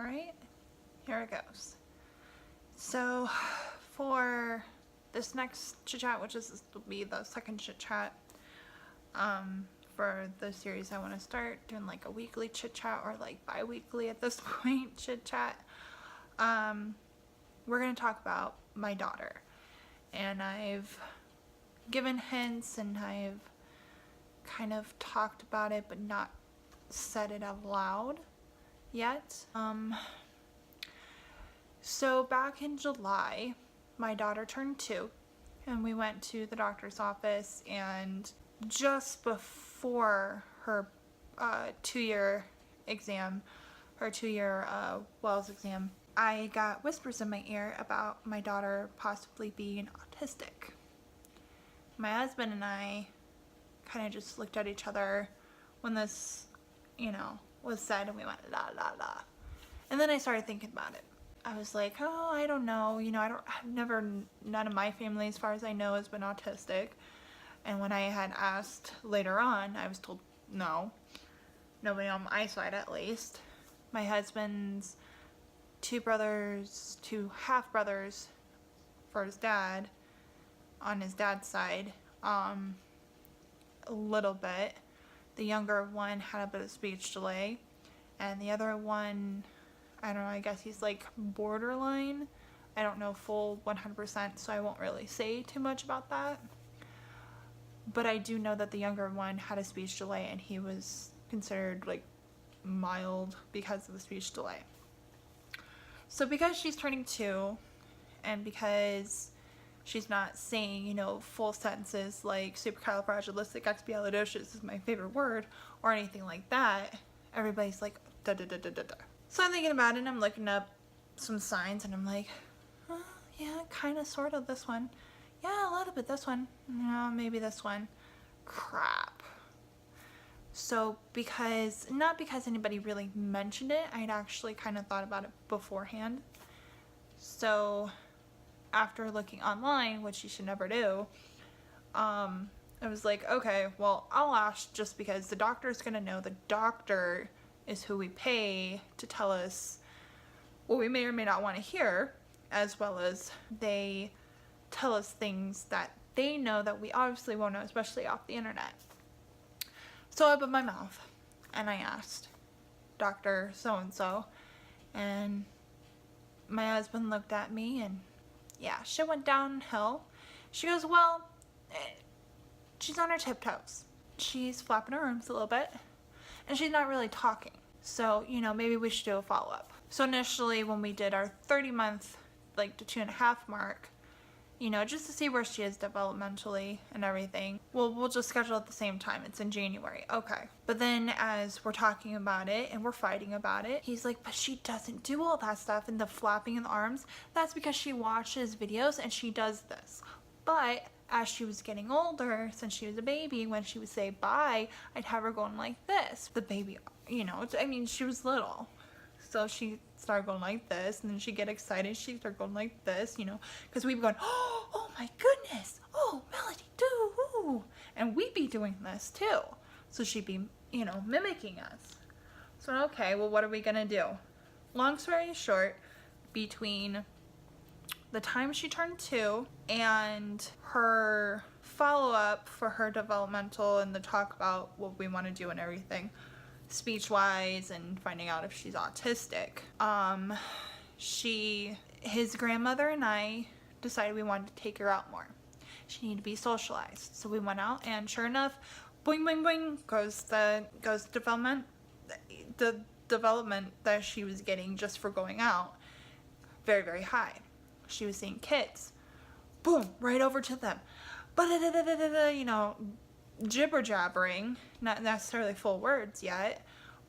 Alright, here it goes. So, for this next chit chat, which will be the second chit chat, for the series, I want to start doing like a weekly chit chat or like bi-weekly at this point chit chat. We're going to talk about my daughter, and I've given hints and I've kind of talked about it but not said it out loud yet. So back in July, my daughter turned 2, and we went to the doctor's office, and just before her 2-year exam, her 2-year Wells exam, I got whispers in my ear about my daughter possibly being autistic. My husband and I kind of just looked at each other when this, was said, and we went la la la. And then I started thinking about it. I was like, oh, I don't know, none of my family, as far as I know, has been autistic. And when I had asked later on, I was told no. Nobody on my side, at least. My husband's 2 brothers, 2 half-brothers for his dad, on his dad's side, a little bit. The younger one had a bit of speech delay, and the other one, I don't know, I guess he's like borderline. I don't know full 100%, so I won't really say too much about that. But I do know that the younger one had a speech delay, and he was considered like mild because of the speech delay. So because she's turning 2, and because she's not saying, full sentences like supercalifragilisticexpialidocious is my favorite word, or anything like that, everybody's like, da da da da da da. So I'm thinking about it, and I'm looking up some signs, and I'm like, oh, yeah, kind of, sort of, this one. Yeah, a little bit this one. No, maybe this one. Crap. So not because anybody really mentioned it, I'd actually kind of thought about it beforehand. So after looking online, which you should never do, I was like, okay, well, I'll ask, just because the doctor's gonna know. The doctor is who we pay to tell us what we may or may not want to hear, as well as they tell us things that they know that we obviously won't know, especially off the internet. So I opened my mouth and I asked Dr. So-and-so, and my husband looked at me, and yeah, shit went downhill. She goes, well, she's on her tiptoes. She's flapping her arms a little bit, and she's not really talking. So, maybe we should do a follow-up. So initially, when we did our 30-month, like the 2.5 mark, just to see where she is developmentally and everything, we'll just schedule at the same time. It's in January. Okay. But then as we're talking about it and we're fighting about it, he's like, but she doesn't do all that stuff and the flapping in the arms. That's because she watches videos and she does this. But as she was getting older, since she was a baby, when she would say bye, I'd have her going like this. The baby, she was little. So she started going like this, and then she'd get excited. She'd start going like this, because we'd be going, oh my goodness, oh, Melody, do, and we'd be doing this too. So she'd be, mimicking us. So, okay, well, what are we going to do? Long story short, between the time she turned 2 and her follow-up for her developmental and the talk about what we want to do and everything, speech-wise, and finding out if she's autistic, his grandmother and I decided we wanted to take her out more. She needed to be socialized. So we went out, and sure enough, boing boing boing goes the development that she was getting just for going out, very, very high. She was seeing kids, boom, right over to them, jibber jabbering, not necessarily full words yet,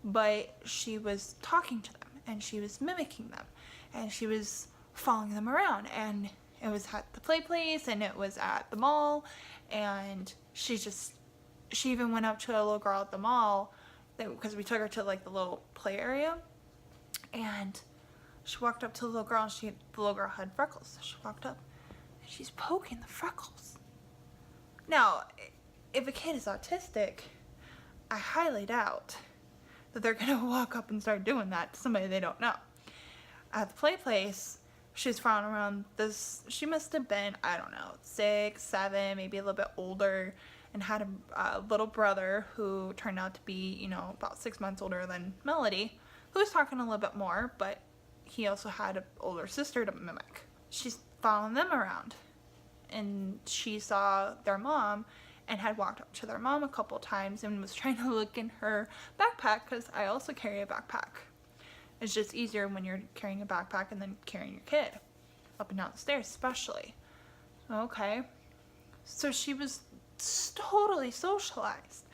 but she was talking to them, and she was mimicking them, and she was following them around, and it was at the play place, and it was at the mall, and she even went up to a little girl at the mall, because we took her to like the little play area, and she walked up to the little girl, and the little girl had freckles, so she walked up, and she's poking the freckles. Now, if a kid is autistic, I highly doubt that they're gonna walk up and start doing that to somebody they don't know. at the play place, she was found around this, she must have been, I don't know, 6, 7, maybe a little bit older, and had a little brother who turned out to be, you know, about 6 months older than Melody, who was talking a little bit more, but he also had an older sister to mimic. She's following them around, and she saw their mom and had walked up to their mom a couple times and was trying to look in her backpack, because I also carry a backpack. It's just easier when you're carrying a backpack and then carrying your kid up and down the stairs, especially. Okay. So she was totally socialized.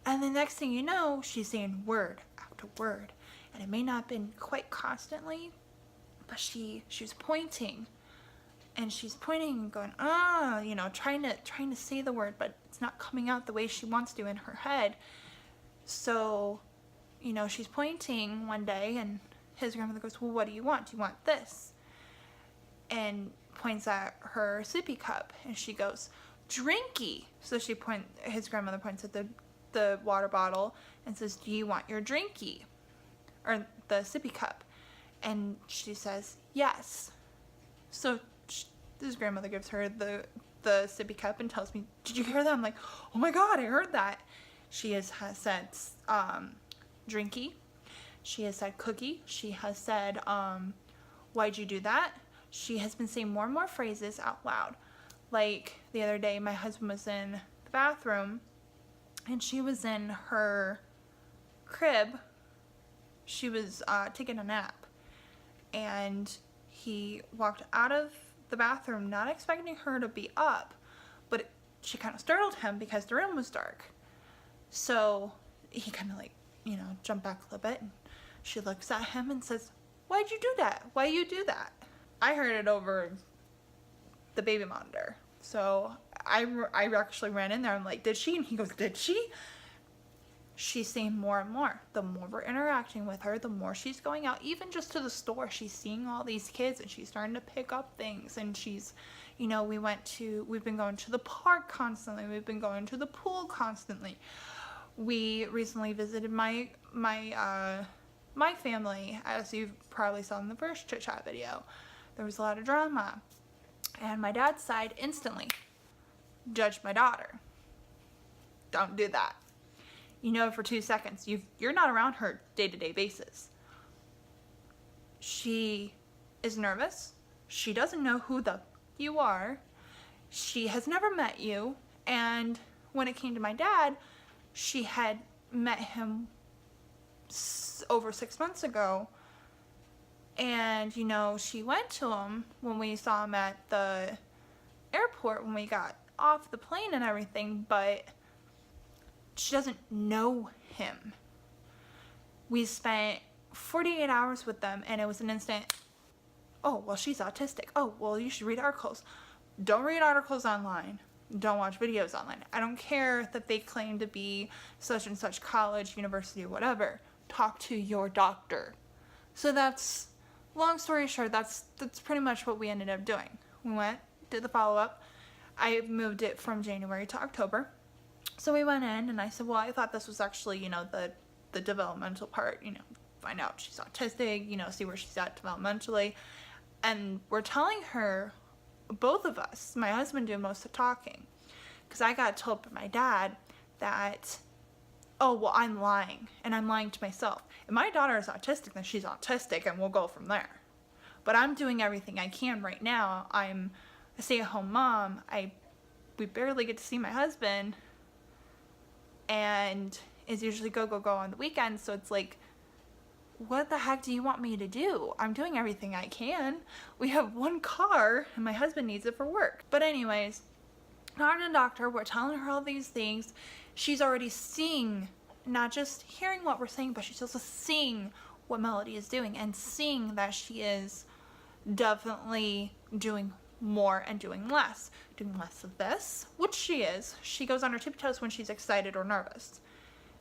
And the next thing you know, she's saying word after word. And it may not have been quite constantly, but she was pointing. And she's pointing and going, you know, trying to say the word, but it's not coming out the way she wants to in her head. So, you know, she's pointing one day, and his grandmother goes, well, what do you want? Do you want this? And points at her sippy cup, and she goes, drinky. So his grandmother points at the water bottle and says, do you want your drinky? Or the sippy cup. And she says, yes. So his grandmother gives her the sippy cup and tells me, did you hear that? I'm like, oh my God, I heard that. She has said, drinky. She has said cookie. She has said, why'd you do that? She has been saying more and more phrases out loud. Like the other day, my husband was in the bathroom, and she was in her crib. She was taking a nap, and he walked out of the bathroom not expecting her to be up, but she kind of startled him because the room was dark. So he kind of, like, you know, jumped back a little bit, and she looks at him and says, why'd you do that? Why you do that? I heard it over the baby monitor. So I actually ran in there. I'm like, did she? And he goes, did she? She's saying more and more. The more we're interacting with her, the more she's going out. Even just to the store, she's seeing all these kids, and she's starting to pick up things. And she's, you know, we've been going to the park constantly. We've been going to the pool constantly. We recently visited my family, as you probably saw in the first Chit Chat video. There was a lot of drama. And my dad's side instantly judged my daughter. Don't do that. You know, for 2 seconds, you're not around her day-to-day basis. She is nervous. She doesn't know who you are. She has never met you. And when it came to my dad, she had met him over 6 months ago. And, you know, she went to him when we saw him at the airport when we got off the plane and everything, but she doesn't know him. We spent 48 hours with them, and it was an instant, oh, well, she's autistic. Oh, well, you should read articles. Don't read articles online. Don't watch videos online. I don't care that they claim to be such and such college, university, or whatever. Talk to your doctor. So that's, long story short, that's pretty much what we ended up doing. We went, did the follow-up. I moved it from January to October. So we went in, and I said, well, I thought this was actually, you know, the developmental part, you know, find out she's autistic, you know, see where she's at developmentally. And we're telling her, both of us, my husband doing most of the talking, because I got told by my dad that, oh, well, I'm lying, and I'm lying to myself. If my daughter is autistic, then she's autistic, and we'll go from there. But I'm doing everything I can right now. I'm a stay-at-home mom. We barely get to see my husband, and it's usually go on the weekends, so it's like, what the heck do you want me to do? I'm doing everything I can. We have one car, and my husband needs it for work. But anyways, talking to the doctor, we're telling her all these things. She's already seeing, not just hearing what we're saying, but she's also seeing what Melody is doing, and seeing that she is definitely doing more and doing less of this, which she is. She goes on her tippy toes when she's excited or nervous.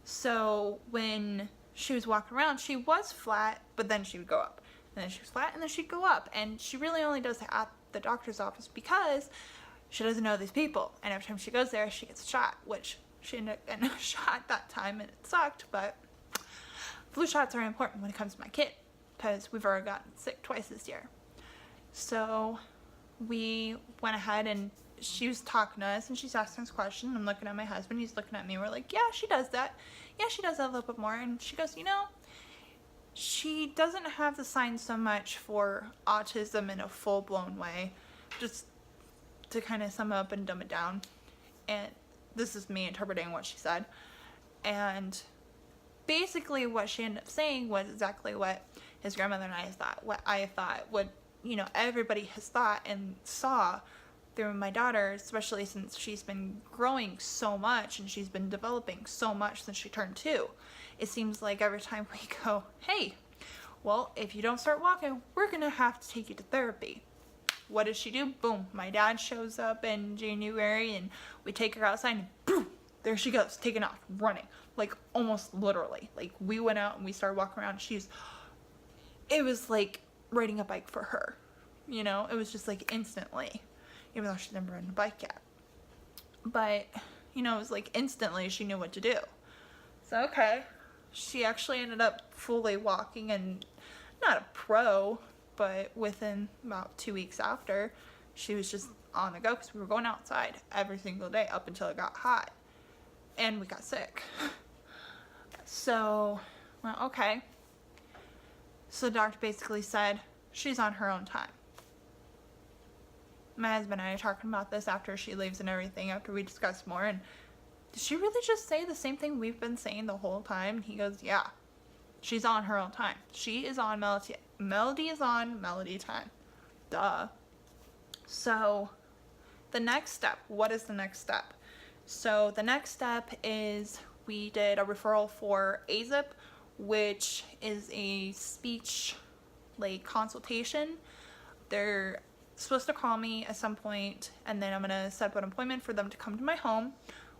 So when she was walking around, she was flat, but then she would go up. And then she was flat, and then she'd go up. And she really only does it at the doctor's office because she doesn't know these people. And every time she goes there, she gets a shot, which she ended up getting a shot that time, and it sucked, but flu shots are important when it comes to my kid. because we've already gotten sick twice this year. So we went ahead and she was talking to us and she's asking us questions. I'm looking at my husband, he's looking at me. We're like, yeah, she does that. Yeah, she does that a little bit more. And she goes, she doesn't have the signs so much for autism in a full-blown way. Just to kind of sum it up and dumb it down. And this is me interpreting what she said. And basically what she ended up saying was exactly what his grandmother and I thought. What I thought, what, everybody has thought and saw through my daughter, especially since she's been growing so much and she's been developing so much since she turned 2. It seems like every time we go, hey, well, if you don't start walking, we're going to have to take you to therapy. What does she do? Boom. My dad shows up in January and we take her outside and boom, there she goes, taking off, running. Like almost literally. Like we went out and we started walking around. It was like riding a bike for her. It was just like instantly. Even though she's never ridden a bike yet. But, it was like instantly she knew what to do. So, okay. She actually ended up fully walking and not a pro, but within about 2 weeks after, she was just on the go because we were going outside every single day up until it got hot. And we got sick. So, well, okay. So the doctor basically said, she's on her own time. My husband and I are talking about this after she leaves and everything, after we discuss more, and did she really just say the same thing we've been saying the whole time? And he goes, yeah, she's on her own time. She is on Melody. Melody is on Melody time. Duh. So the next step, what is the next step? So the next step is we did a referral for AZIP, which is a speech consultation. They're supposed to call me at some point, and then I'm gonna set up an appointment for them to come to my home,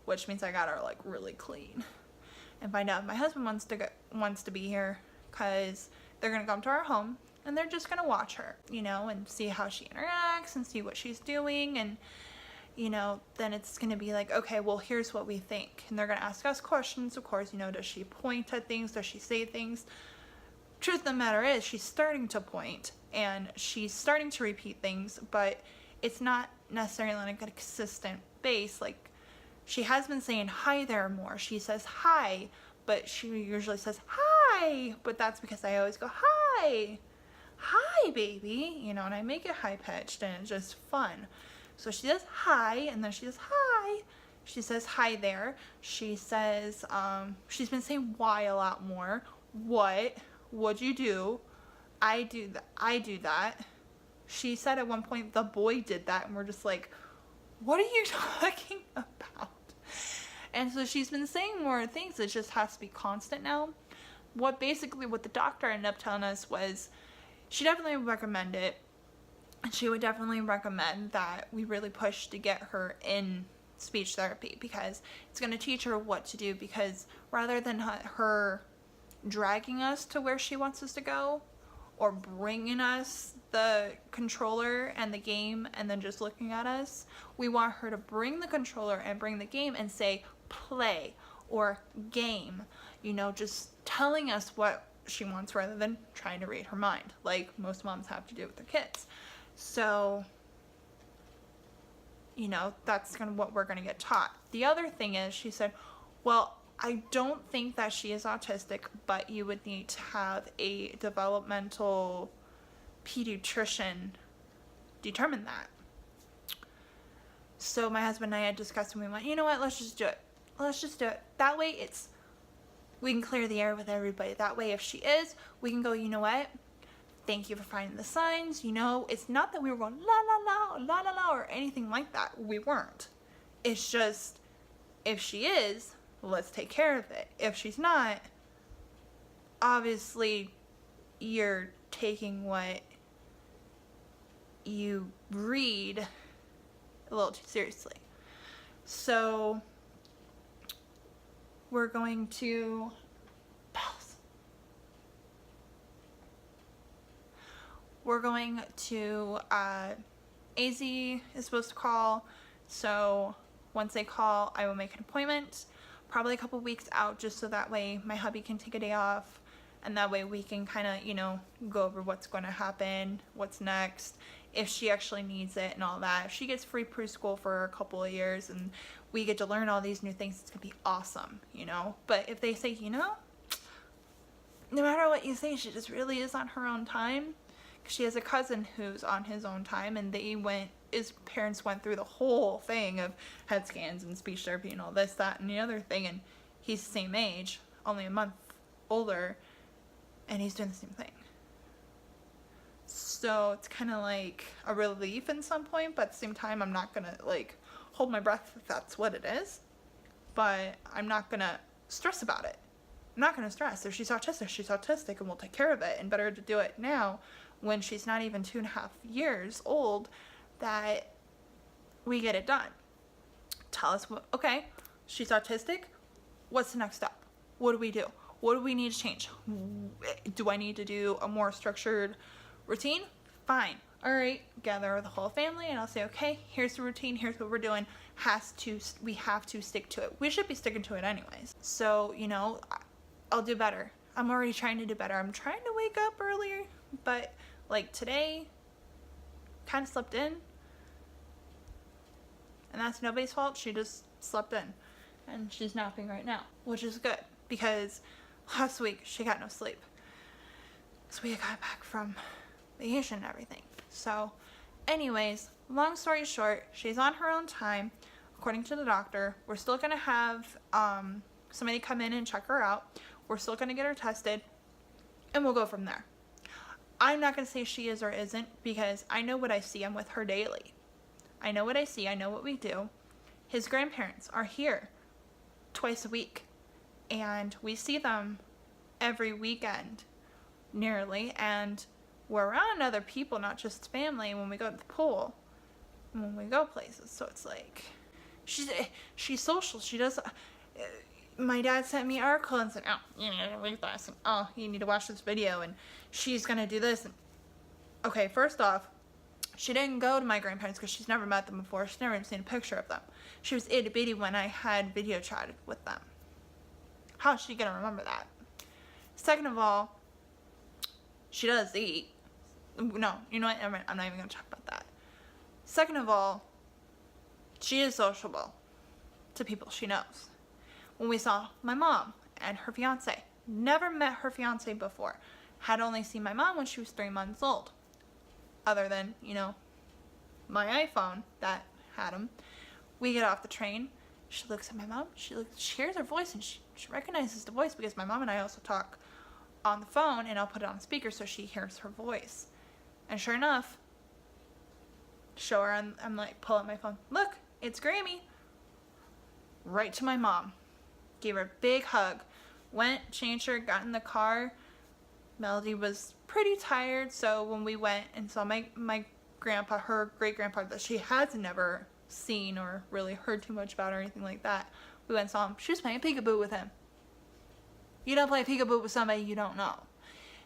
which means I gotta really clean and find out if my husband wants to be here, because they're gonna come to our home and they're just gonna watch her, and see how she interacts and see what she's doing, and then it's gonna be like, okay, well, here's what we think, and they're gonna ask us questions, of course. Does she point at things, does she say things? Truth of the matter is, she's starting to point and she's starting to repeat things, but it's not necessarily on a consistent base. Like, she has been saying hi there more. She says hi, but she usually says hi, but that's because I always go hi baby, and I make it high pitched and it's just fun. So she says hi, and then she says hi. She says hi there. She says, she's been saying why a lot more. What'd you do? I do that. She said at one point the boy did that, and we're just like, what are you talking about? And so she's been saying more things. It just has to be constant now. What the doctor ended up telling us was she definitely would recommend it. And she would definitely recommend that we really push to get her in speech therapy, because it's going to teach her what to do, because rather than her dragging us to where she wants us to go, or bringing us the controller and the game and then just looking at us, we want her to bring the controller and bring the game and say play or game, just telling us what she wants rather than trying to read her mind like most moms have to do with their kids. So that's kind of what we're going to get taught. The other thing is, she said, well, I don't think that she is autistic, but you would need to have a developmental pediatrician determine that. So my husband and I had discussed, and we went, you know what, let's just do it. That way we can clear the air with everybody. That way if she is, we can go, you know what, thank you for finding the signs. It's not that we were going la la la la la la or anything like that. We weren't. It's just, if she is, let's take care of it. If she's not, obviously you're taking what you read a little too seriously. So we're going to pause. We're going to AZ is supposed to call, so once they call, I will make an appointment, probably a couple weeks out, just so that way my hubby can take a day off and that way we can kind of, go over what's going to happen, what's next, if she actually needs it and all that. If she gets free preschool for a couple of years and we get to learn all these new things, it's going to be awesome, But if they say, no matter what you say, she just really is on her own time. She has a cousin who's on his own time, and his parents went through the whole thing of head scans and speech therapy and all this, that, and the other thing, and he's the same age, only a month older, and he's doing the same thing. So it's kind of like a relief in some point, but at the same time, I'm not going to, like, hold my breath if that's what it is, but I'm not going to stress about it. I'm not going to stress. If she's autistic, and we'll take care of it, and better to do it now when she's not even 2.5 years old, that we get it done. Tell us, okay, she's autistic, what's the next step? What do we do? What do we need to change? Do I need to do a more structured routine? Fine. All right, gather the whole family and I'll say, okay, here's the routine, here's what we're doing. We have to stick to it. We should be sticking to it anyways. So, I'll do better. I'm already trying to do better. I'm trying to wake up earlier, but like today, kind of slept in. And that's nobody's fault. She just slept in. And she's napping right now, which is good because last week she got no sleep. So we got back from vacation and everything. So anyways, long story short, she's on her own time. According to the doctor, we're still going to have somebody come in and check her out. We're still going to get her tested, and we'll go from there. I'm not going to say she is or isn't because I know what I see. I'm with her daily. I know what I see. I know what we do. His grandparents are here twice a week, and we see them every weekend, nearly, and we're around other people, not just family, when we go to the pool, when we go places. So it's like, she's social. She does. My dad sent me an article and said, oh, you need to read this, and oh, you need to watch this video, and she's gonna do this. And okay, first off, she didn't go to my grandparents because she's never met them before. She's never even seen a picture of them. She was itty bitty when I had video chatted with them. How is she gonna remember that? Second of all, she does eat. No, you know what? I'm not even gonna talk about that. Second of all, she is sociable to people she knows. When we saw my mom and her fiance, never met her fiance before, had only seen my mom when she was 3 months old, other than, my iPhone that had him. We get off the train, she looks at my mom, she hears her voice, and she recognizes the voice because my mom and I also talk on the phone, and I'll put it on speaker so she hears her voice. And sure enough, show her, I'm like, pull out my phone, look, it's Grammy. Right to my mom. Gave her a big hug. Went, changed her, got in the car. Melody was pretty tired, so when we went and saw my grandpa, her great-grandpa that she has never seen or really heard too much about or anything like that, we went and saw him. She was playing peekaboo with him. You don't play peekaboo with somebody you don't know.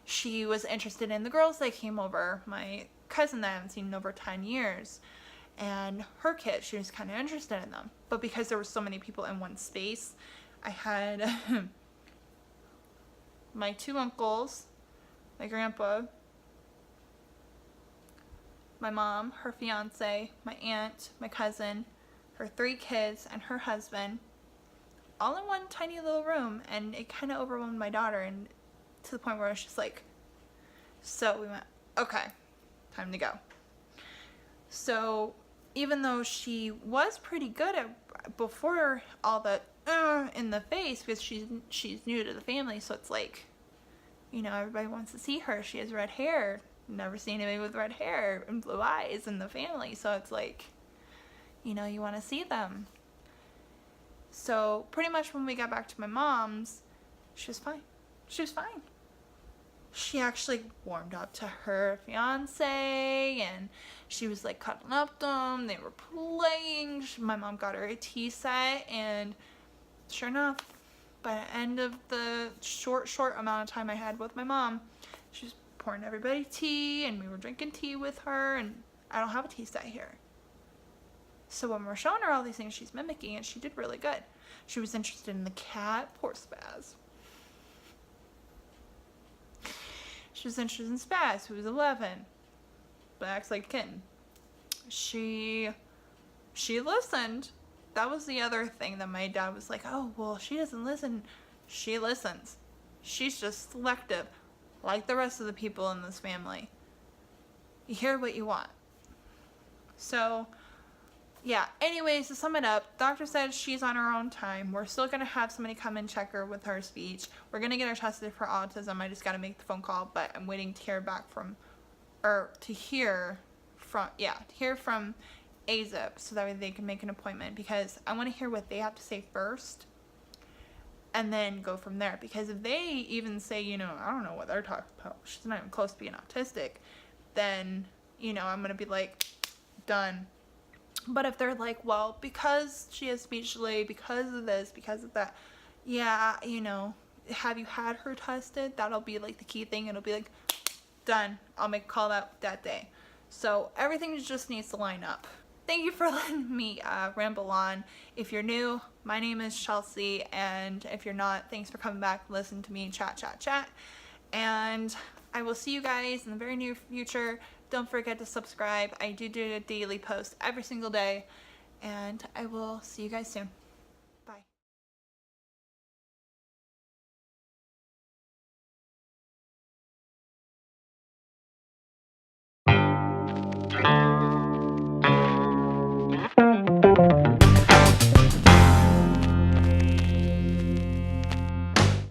She was interested in the girls that came over, my cousin that I haven't seen in over 10 years, and her kids. She was kind of interested in them. But because there were so many people in one space, I had my 2 uncles, my grandpa, my mom, her fiance, my aunt, my cousin, her 3 kids, and her husband, all in one tiny little room, and it kind of overwhelmed my daughter, and to the point where I was just like, so we went, okay, time to go. So even though she was pretty good at, before all the in the face, because she's new to the family, so it's like, everybody wants to see her. She has red hair. Never seen anybody with red hair and blue eyes in the family, so it's like, you want to see them. So pretty much when we got back to my mom's, she was fine. She was fine. She actually warmed up to her fiance, and she was like cuddling up to them. They were playing. My mom got her a tea set, and sure enough, by the end of the short amount of time I had with my mom, she was pouring everybody tea, and we were drinking tea with her, and I don't have a tea set here. So when we're showing her all these things, she's mimicking, and she did really good. She was interested in the cat, poor Spaz. She was interested in spaz, who was 11, but acts like a kitten. She listened. That was the other thing that my dad was like, oh, well, she doesn't listen. She listens. She's just selective, like the rest of the people in this family. You hear what you want. So, yeah. Anyways, to sum it up, doctor said she's on her own time. We're still going to have somebody come and check her with her speech. We're going to get her tested for autism. I just got to make the phone call, but I'm waiting to hear back from, or to hear from AZIP so that way they can make an appointment, because I want to hear what they have to say first and then go from there. Because if they even say, you know, I don't know what they're talking about, she's not even close to being autistic, then, you know, I'm going to be like, done. But if they're like, well, because she has speech delay, because of this, because of that, yeah, you know, have you had her tested? That'll be like the key thing. It'll be like, done. I'll make a call that day. So everything just needs to line up. Thank you for letting me ramble on. If you're new, my name is Chelsea, and if you're not, thanks for coming back and listening to me chat. And I will see you guys in the very near future. Don't forget to subscribe. I do a daily post every single day, and I will see you guys soon. Bye.